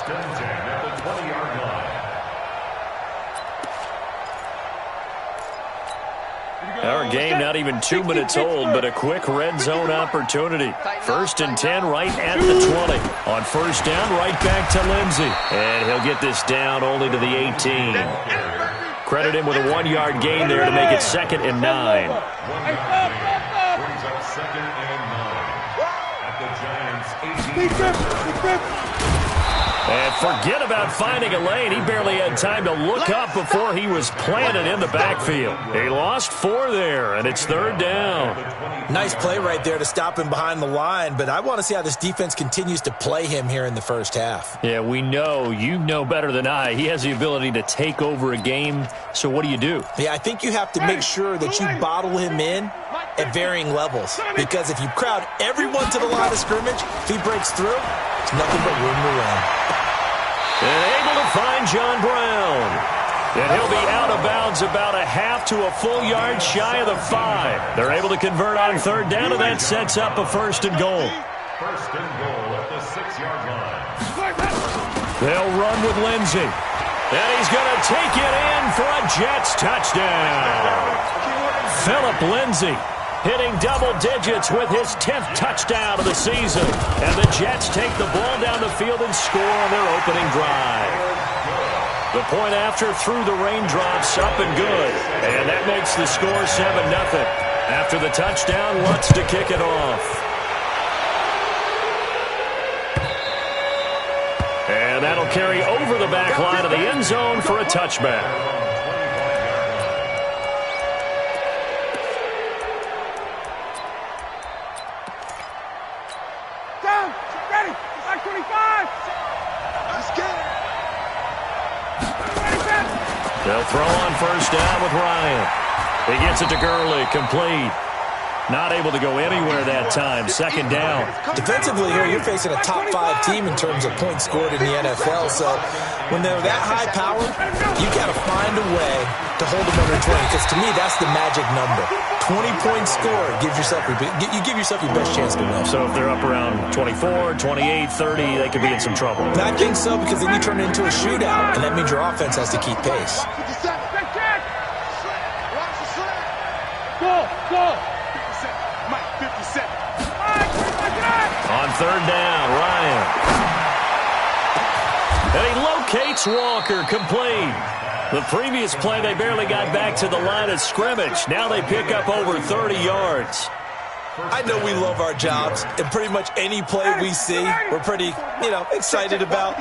and 10 at the 20-yard line. Our game not even 2 minutes old, but a quick red zone opportunity. 1st and 10 right at the 20. On first down, right back to Lindsey. And he'll get this down only to the 18. Credit him with a 1-yard gain there to make it 2nd and 9. Brings up 2nd and 9 at the Giants' 18. And forget about finding a lane. He barely had time to look up before he was planted in the backfield. He lost 4 there, and it's 3rd down. Nice play right there to stop him behind the line, but I want to see how this defense continues to play him here in the first half. Yeah, we know. You know better than I. He has the ability to take over a game, so what do you do? Yeah, I think you have to make sure that you bottle him in at varying levels, because if you crowd everyone to the line of scrimmage, if he breaks through, it's nothing but room to run. And able to find John Brown. And he'll be out of bounds about a half to a full yard shy of the 5. They're able to convert on 3rd down, and that sets up a 1st and goal. 1st and goal at the 6-yard line. They'll run with Lindsey. And he's going to take it in for a Jets touchdown. Philip Lindsey hitting double digits with his 10th touchdown of the season. And the Jets take the ball down the field and score on their opening drive. The point after through the raindrops, up and good. And that makes the score 7-0. After the touchdown, Lutz to kick it off. And that'll carry over the back line of the end zone for a touchback. They'll throw on first down with Ryan. He gets it to Gurley, complete. Not able to go anywhere that time. 2nd down. Defensively here, you're facing a top 5 team in terms of points scored in the NFL. So when they're that high powered, you got to find a way to hold them under 20. Because to me, that's the magic number. 20 points scored. You give yourself your best chance to win. So if they're up around 24, 28, 30, they could be in some trouble. I think so, because then you turn it into a shootout, and that means your offense has to keep pace. On 3rd down, Ryan. And he locates Walker, complete. The previous play, they barely got back to the line of scrimmage. Now they pick up over 30 yards. I know we love our jobs, and pretty much any play we see, we're pretty, excited about.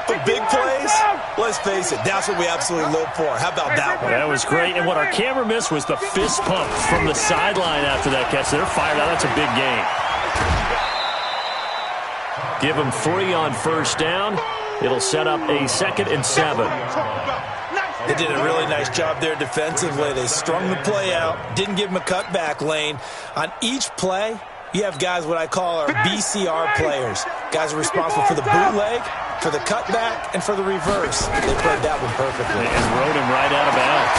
But big plays, let's face it, that's what we absolutely live for. How about that one? That was great, and what our camera missed was the fist pump from the sideline after that catch. They're fired out. That's a big gain. Give them 3 on first down. It'll set up a 2nd and 7. They did a really nice job there defensively. They strung the play out, didn't give them a cutback lane. On each play, you have guys what I call our BCR players. Guys are responsible for the bootleg, for the cutback, and for the reverse. They played that one perfectly. And rode him right out of bounds.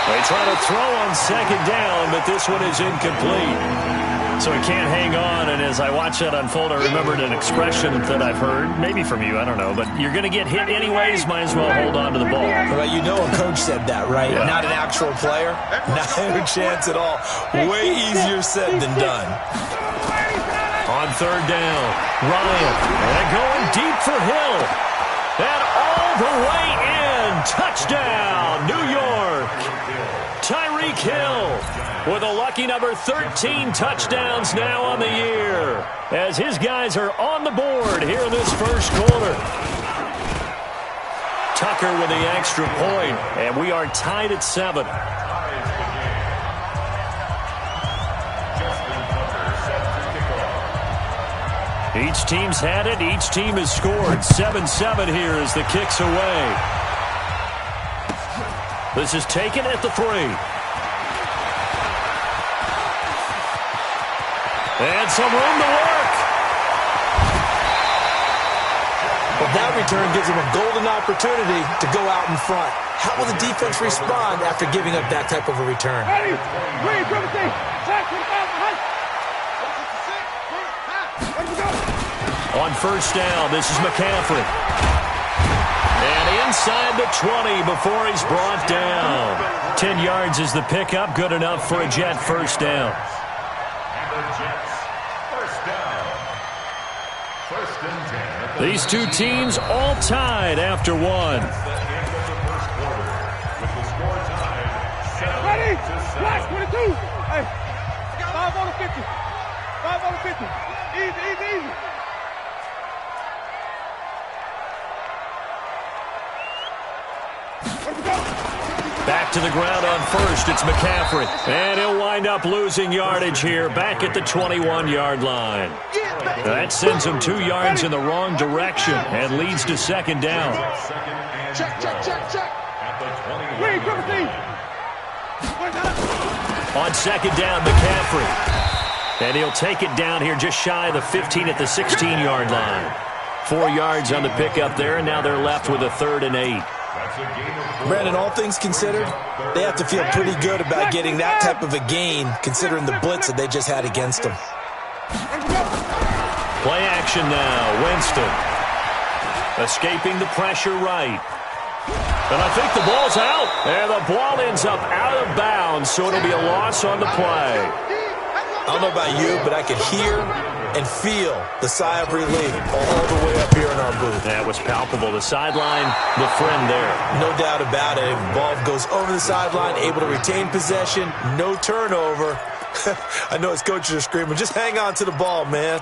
They try to throw on 2nd down, but this one is incomplete. So he can't hang on, and as I watch that unfold, I remembered an expression that I've heard, maybe from you, I don't know, but you're going to get hit anyways, might as well hold on to the ball. Well, a coach said that, right? Yeah. Not an actual player. Not a chance at all. Way easier said than done. On 3rd down, Ryan, and going deep for Hill. And all the way in. Touchdown, New York. Tyreek Hill with a lucky number 13 touchdowns now on the year, as his guys are on the board here in this first quarter. Tucker with the extra point, and we are tied at 7. Each team's had it. Each team has scored. 7-7 here as the kick's away. This is taken at the 3. And some room to work. Well, that return gives them a golden opportunity to go out in front. How will the defense respond after giving up that type of a return? On first down, this is McCaffrey. inside the 20 before he's brought down. 10 yards is the pickup, good enough for a Jet first down. These two teams all tied after one. Ready? Flash 22. Hey, 5 on the 50. 5 on the 50. Easy. Back to the ground on first. It's McCaffrey. And he'll wind up losing yardage here back at the 21-yard line. That sends him 2 yards in the wrong direction and leads to second down. Check. Green, cover team. On second down, McCaffrey. And he'll take it down here just shy of the 15 at the 16-yard line. 4 yards on the pickup there, and now they're left with a 3rd and 8. Brandon, all things considered, they have to feel pretty good about getting that type of a gain, considering the blitz that they just had against them. Play action now. Winston escaping the pressure right. And I think the ball's out. And the ball ends up out of bounds, so it'll be a loss on the play. I don't know about you, but I could hear and feel the sigh of relief all the way up here in our booth. That was palpable. The sideline, the friend there. No doubt about it. Ball goes over the sideline, able to retain possession, no turnover. I know his coaches are screaming, just hang on to the ball, man.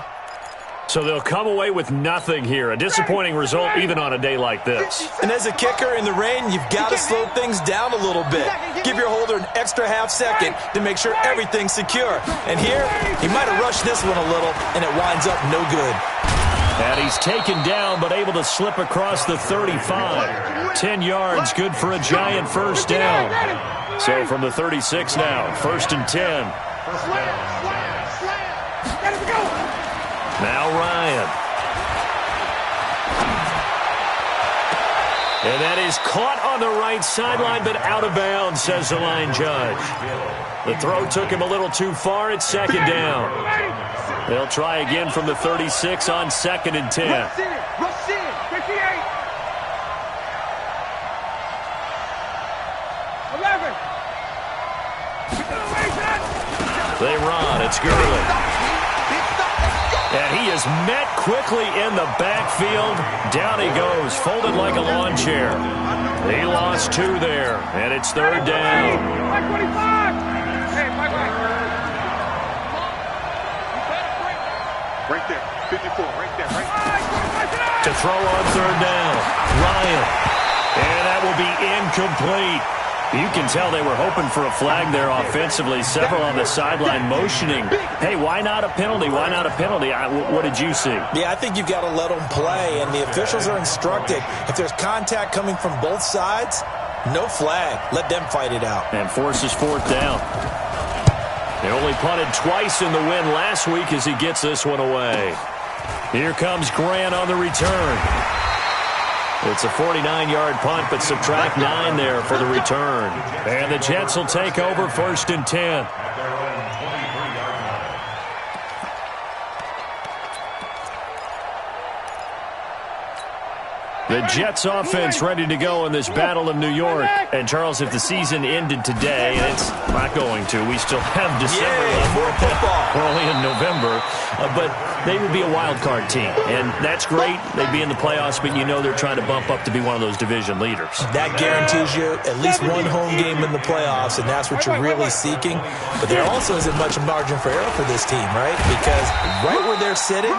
So they'll come away with nothing here. A disappointing result even on a day like this. And as a kicker in the rain, you've got to slow things down a little bit. Give your holder an extra half second to make sure everything's secure. And here, he might have rushed this one a little, and it winds up no good. And he's taken down, but able to slip across the 35. 10 yards, good for a Giant first down. So from the 36 now, 1st and 10. Now Ryan. And that is caught on the right sideline, but out of bounds, says the line judge. The throw took him a little too far. It's second down. They'll try again from the 36 on 2nd and 10. Rush in. 58. 11. They run. It's Gurley. And he is met quickly in the backfield. Down he goes, folded like a lawn chair. He lost 2 there, and it's 3rd down. Mike 25. Hey, Mike. Right there, 54, right there, right there. To throw on 3rd down, Ryan. And that will be incomplete. You can tell they were hoping for a flag there offensively. Several on the sideline motioning. Hey, why not a penalty? Why not a penalty? What did you see? Yeah, I think you've got to let them play, and the officials are instructed. If there's contact coming from both sides, no flag. Let them fight it out. And forces 4th down. They only punted twice in the win last week as he gets this one away. Here comes Grant on the return. It's a 49-yard punt, but subtract 9 there for the return. And the Jets will take over 1st and 10. The Jets offense ready to go in this Battle of New York. And, Charles, if the season ended today, and it's not going to, we still have December left. More football. We're only in November. But they would be a wild card team. And that's great. They'd be in the playoffs, but you know they're trying to bump up to be one of those division leaders. That guarantees you at least one home game in the playoffs, and that's what you're really seeking. But there also isn't much margin for error for this team, right? Because right where they're sitting,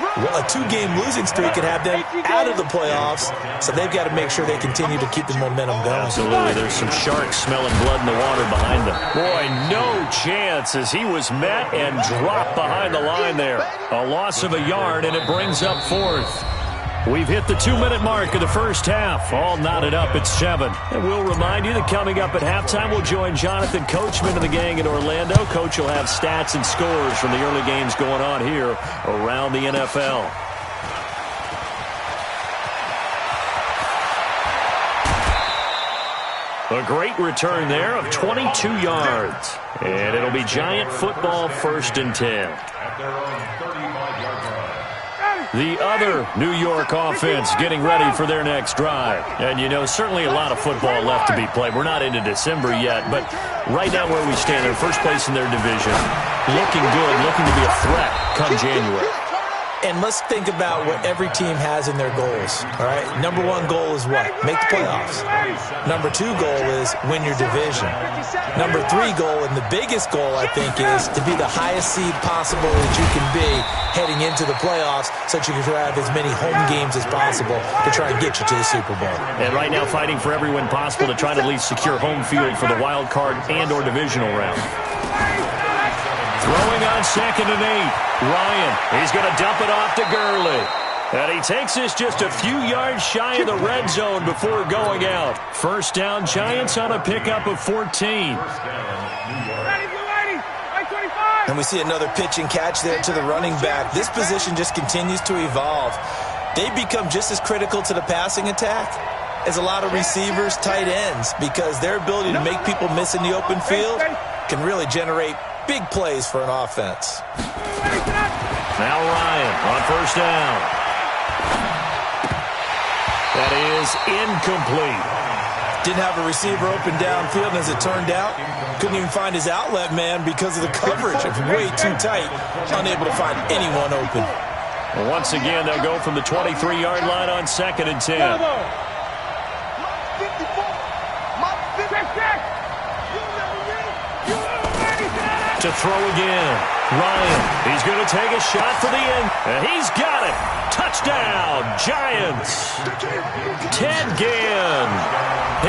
a 2-game losing streak could have them out of the playoffs, so they've got to make sure they continue to keep the momentum going. Absolutely. There's some sharks smelling blood in the water behind them. Boy, no chance as he was met and dropped behind the line there. A loss of a yard, and it brings up 4th. We've hit the 2-minute mark of the first half. All knotted up at 7. And we'll remind you that coming up at halftime, we'll join Jonathan Coachman and the gang in Orlando. Coach will have stats and scores from the early games going on here around the NFL. A great return there of 22 yards. And it'll be Giant football 1st and 10. At their own 35-yard line. the other New York offense getting ready for their next drive. And, you know, certainly a lot of football left to be played. We're not into December yet, but right now where we stand, they're first place in their division. Looking good, looking to be a threat come January. And let's think about what every team has in their goals, all right? Number one goal is what? Make the playoffs. Number two goal is win your division. Number three goal, and the biggest goal, I think, is to be the highest seed possible that you can be heading into the playoffs so that you can have as many home games as possible to try and get you to the Super Bowl. And right now fighting for every win possible to try to at least secure home field for the wild card and or divisional round. Throwing on 2nd and 8. Ryan, he's going to dump it off to Gurley. And he takes this just a few yards shy of the red zone before going out. First down, Giants on a pickup of 14. And we see another pitch and catch there to the running back. This position just continues to evolve. They become just as critical to the passing attack as a lot of receivers, tight ends, because their ability to make people miss in the open field can really generate big plays for an offense. Now Ryan on first down. That is incomplete. Didn't have a receiver open downfield, and as it turned out, couldn't even find his outlet man because of the coverage. It's way too tight, unable to find anyone open. Well, once again, they'll go from the 23-yard line on 2nd and 10. To throw again. Ryan, he's going to take a shot for the end. And he's got it. Touchdown, Giants. Ted Ginn,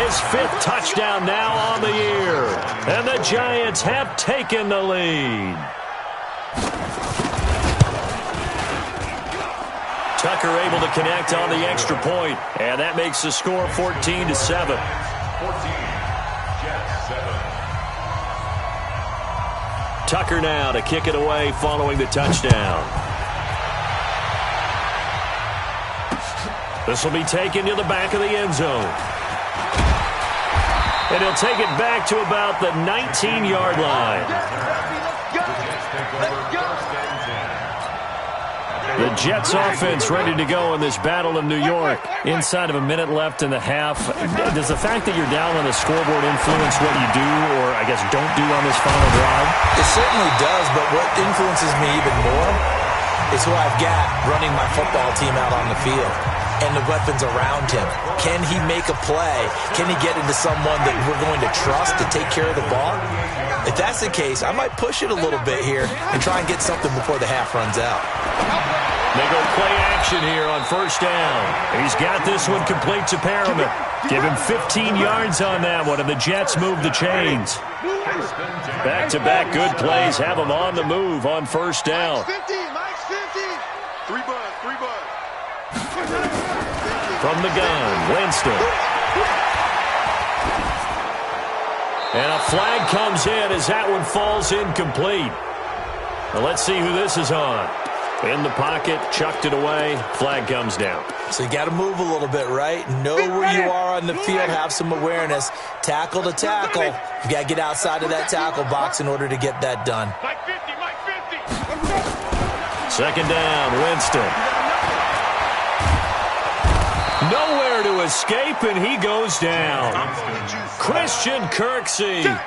his 5th touchdown now on the year. And the Giants have taken the lead. Tucker able to connect on the extra point. And that makes the score 14-7. 14, Jets 7. Tucker now to kick it away following the touchdown. This will be taken to the back of the end zone. And he'll take it back to about the 19-yard line. The Jets offense ready to go in this battle of New York. Inside of a minute left in the half. Does the fact that you're down on the scoreboard influence what you do or, I guess, don't do on this final drive? It certainly does, but what influences me even more is who I've got running my football team out on the field and the weapons around him. Can he make a play? Can he get into someone that we're going to trust to take care of the ball? If that's the case, I might push it a little bit here and try and get something before the half runs out. They go play action here on first down. He's got this one complete to Perriman. Give him 15 yards on that one, and the Jets move the chains. Back-to-back good plays have them on the move on first down. Mike's 50. 3 buds. From the gun, Winston. And a flag comes in as that one falls incomplete. Now let's see who this is on. In the pocket, chucked it away, flag comes down. So you got to move a little bit, right? Know where you are on the field, have some awareness. Tackle to tackle. You got to get outside of that tackle box in order to get that done. Mike 50. Second down, Winston. Nowhere to escape, and he goes down. Christian Kirksey.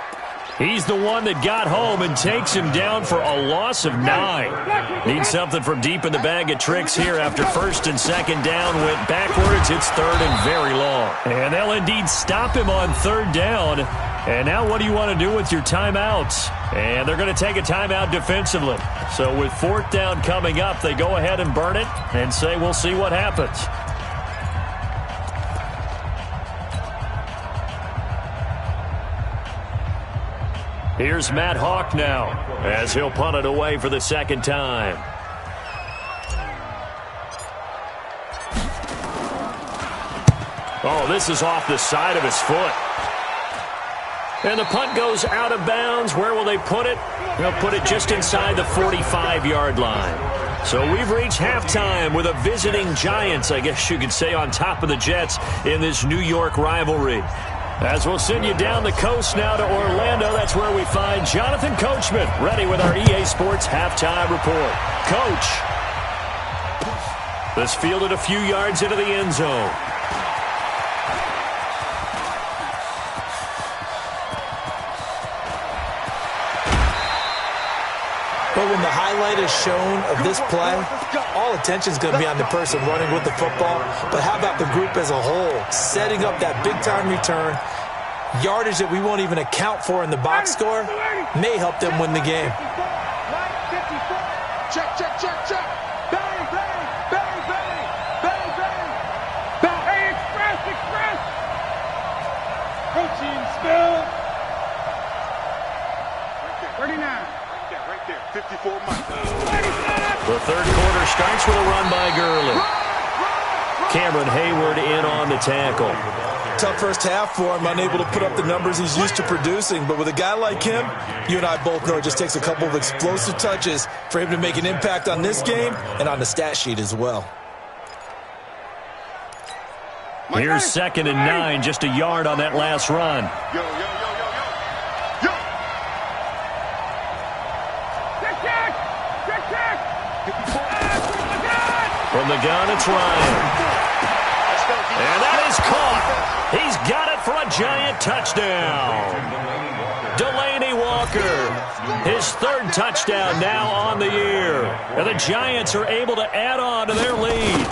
He's the one that got home and takes him down for a loss of 9. Needs something from deep in the bag of tricks here after first and second down went backwards. It's third and very long. And they'll indeed stop him on third down. And now what do you want to do with your timeouts? And they're going to take a timeout defensively. So with fourth down coming up, they go ahead and burn it and say we'll see what happens. Here's Matt Hawk now as he'll punt it away for the second time. Oh, this is off the side of his foot. And the punt goes out of bounds. Where will they put it? They'll put it just inside the 45-yard line. So we've reached halftime with a visiting Giants, I guess you could say, on top of the Jets in this New York rivalry. As we'll send you down the coast now to Orlando, that's where we find Jonathan Coachman ready with our EA Sports Halftime Report. Coach. This fielded a few yards into the end zone. But when the highlight is shown of this play, all attention is going to be on the person running with the football. But how about the group as a whole, setting up that big-time return, yardage that we won't even account for in the box score, may help them win the game. Check, check, check, check. Bang, bang, bang, bang, bang, bang. Bang. Hey, express, express. Protein spill. Right there, 39. Right there, 54 miles. The third quarter starts with a run by Gurley. Cameron Hayward in on the tackle. Tough first half for him, unable to put up the numbers he's used to producing. But with a guy like him, you and I both know it just takes a couple of explosive touches for him to make an impact on this game and on the stat sheet as well. Here's 2nd and 9, just a yard on that last run. Yo, yo, yo, yo, yo. Yo. Check, check. Check, check. From the gun, it's Ryan. And that is caught. He's got it for a giant touchdown. Delaney Walker, his 3rd touchdown now on the year. And the Giants are able to add on to their lead.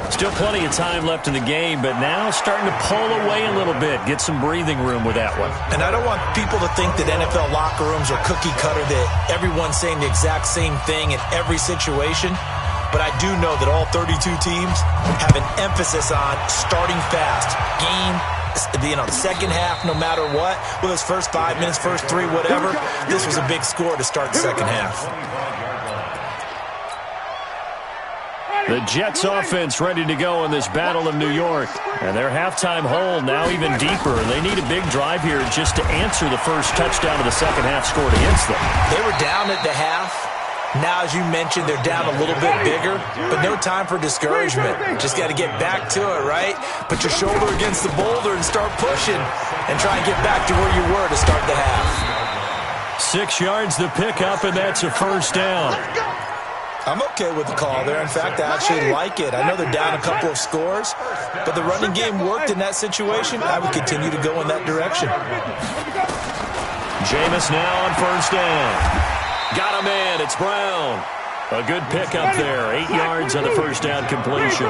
Still plenty of time left in the game, but now starting to pull away a little bit. Get some breathing room with that one. And I don't want people to think that NFL locker rooms are cookie cutter, that everyone's saying the exact same thing in every situation. But I do know that all 32 teams have an emphasis on starting fast. The second half, no matter what, whether it's first 5 minutes, first 3, whatever, this was a big score to start the second half. The Jets offense ready to go in this Battle of New York. And their halftime hole now even deeper. They need a big drive here just to answer the first touchdown of the second half scored against them. They were down at the half. Now, as you mentioned, they're down a little bit bigger, but no time for discouragement. Just got to get back to it, right? Put your shoulder against the boulder and start pushing and try and get back to where you were to start the half. 6 yards to pick up, and that's a first down. I'm okay with the call there. In fact, I actually like it. I know they're down a couple of scores, but the running game worked in that situation. I would continue to go in that direction. Jameis now on first down. Got him in. It's Brown. A good pickup there. 8 yards on the first down completion.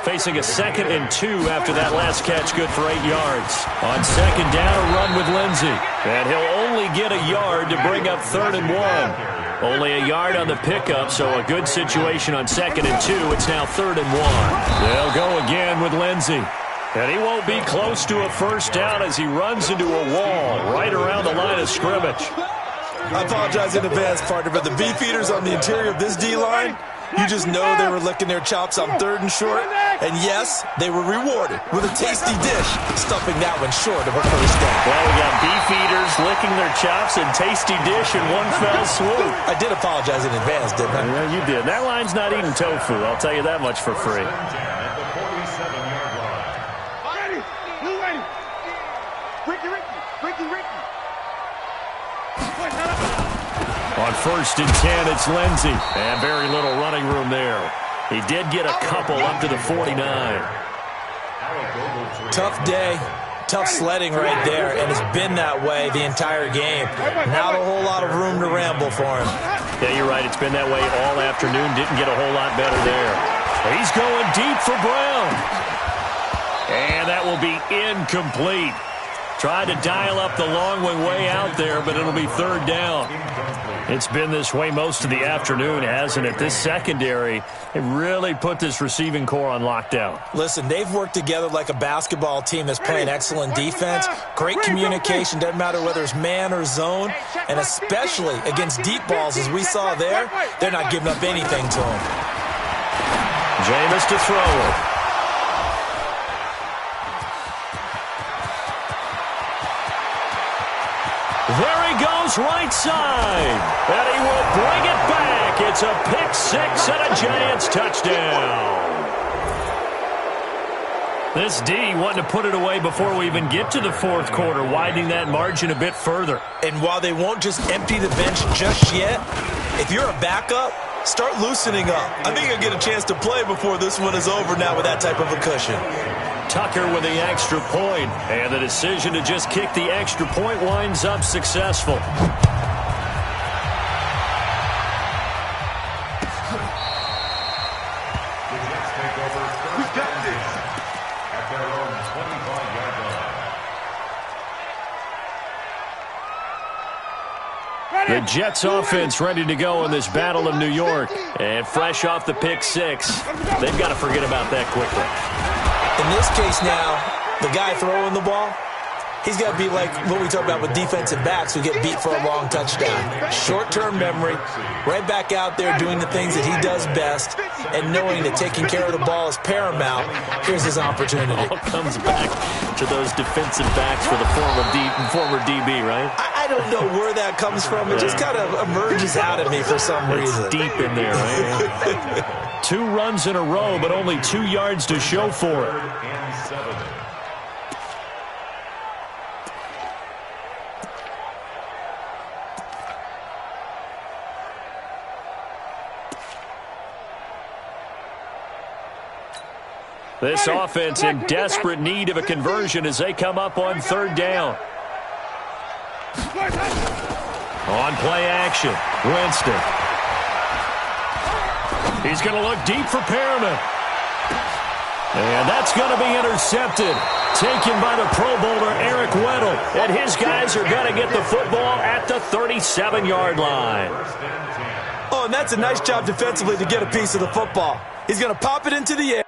Facing a 2nd and 2 after that last catch. Good for 8 yards. On 2nd down, a run with Lindsey. And he'll only get a yard to bring up 3rd and 1. Only a yard on the pickup, so a good situation on 2nd and 2. It's now 3rd and 1. They'll go again with Lindsey. And he won't be close to a first down as he runs into a wall right around the line of scrimmage. I apologize in advance, partner, but the beefeaters on the interior of this D-line, you just know they were licking their chops on 3rd and short. And yes, they were rewarded with a tasty dish, stuffing that one short of a first down. Well, we got beefeaters licking their chops and tasty dish in one fell swoop. I did apologize in advance, didn't I? Yeah, you did. That line's not eating tofu, I'll tell you that much for free. On 1st and 10, it's Lindsey. And very little running room there. He did get a couple up to the 49. Tough day, tough sledding right there, and it's been that way the entire game. Not a whole lot of room to ramble for him. Yeah, you're right. It's been that way all afternoon. Didn't get a whole lot better there. He's going deep for Brown. And that will be incomplete. Tried to dial up the long one way out there, but it'll be 3rd down. It's been this way most of the afternoon, hasn't it? This secondary, it really put this receiving core on lockdown. Listen, they've worked together like a basketball team that's playing excellent defense. Great communication, doesn't matter whether it's man or zone. And especially against deep balls, as we saw there, they're not giving up anything to them. Jameis to throw it. There he goes, right side. And he will bring it back. It's a pick 6 and a Giants touchdown. This D wanting to put it away before we even get to the 4th quarter, widening that margin a bit further. And while they won't just empty the bench just yet, if you're a backup, start loosening up. I think he'll get a chance to play before this one is over now with that type of a cushion. Tucker with the extra point, and the decision to just kick the extra point winds up successful. The Jets offense ready to go in this Battle of New York. And fresh off the pick six, they've got to forget about that quickly. In this case now, the guy throwing the ball, he's got to be like what we talk about with defensive backs who get beat for a long touchdown. Short-term memory, right back out there doing the things that he does best, and knowing that taking care of the ball is paramount. Here's his opportunity. All comes back to those defensive backs for the former DB, right? I don't know where that comes from. It just kind of emerges out at me for some reason. It's deep in there, right? 2 runs in a row, but only 2 yards to show for it. This offense in desperate need of a conversion as they come up on 3rd down. On play action, Winston. He's going to look deep for Perriman. And that's going to be intercepted. Taken by the Pro Bowler Eric Weddle. And his guys are going to get the football at the 37-yard line. Oh, and that's a nice job defensively to get a piece of the football. He's going to pop it into the air.